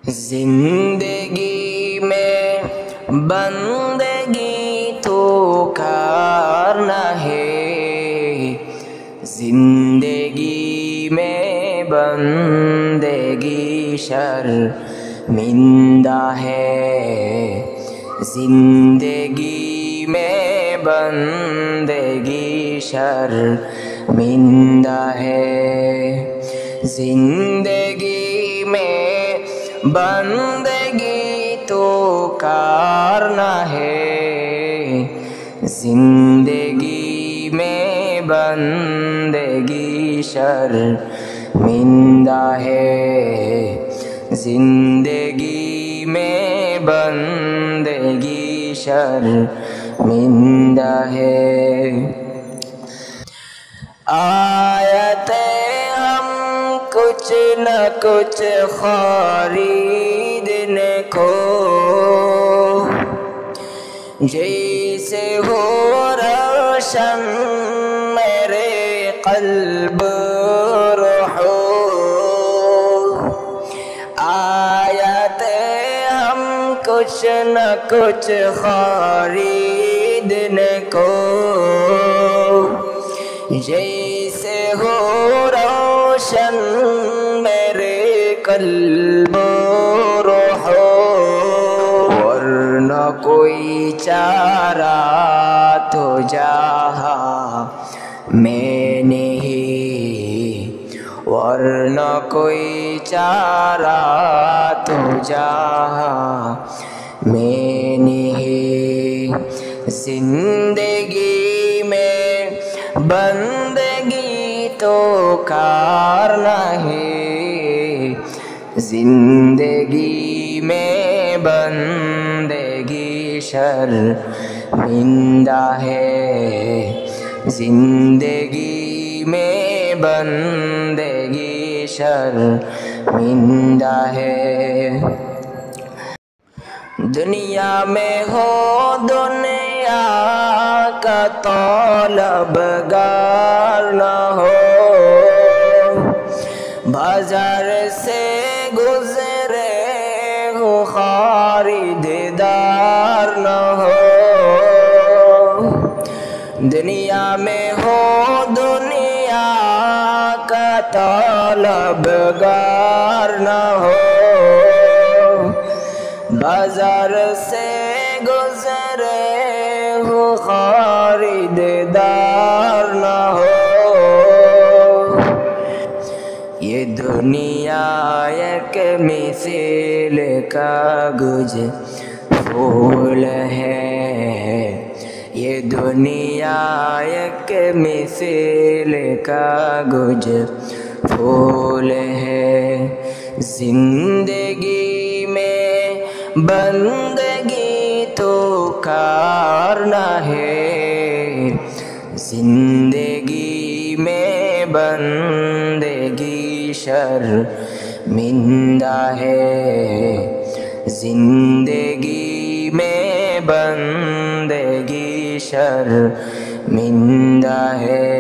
زندگی میں بندگی تو کرنا ہے، زندگی میں بندگی شرمندہ ہے، زندگی میں بندگی شرمندہ ہے، زندگی میں بندگی تو کرنا ہے، زندگی میں بندگی شرمندہ ہے، زندگی میں بندگی شرمندہ ہے۔ آیتیں ہم کچھ نہ کچھ خریدنے کو، جیسے ہو روشن میرے قلب روح، آیتیں ہم کچھ نہ کچھ خریدنے کو، جیسے ہو روشن میرے قلب روح، ورنہ کوئی چارہ تو جہاں میں نہیں، ورنہ کوئی چارہ تو جہاں میں نہیں، زندگی میں بندگی تو کرنا ہے، زندگی میں بندگی شرمندہ ہے، زندگی میں بندگی شرمندہ ہے۔ دنیا میں ہو دنیا کا طلبگار نہ ہو، بازار سے گزرے ہو خریدار نہ ہو، دنیا میں ہو دنیا کا طلبگار نہ ہو، بازار سے گزرے ہو خریدار نہ ہو، یہ دنیا ایک مثل کاغذ پھول ہے، یہ دنیا ایک مثل کاغذ پھول ہے، زندگی میں بندگی تو کرنا ہے، زندگی میں بندگی شرمندہ ہے، زندگی میں بندگی شرمندہ ہے۔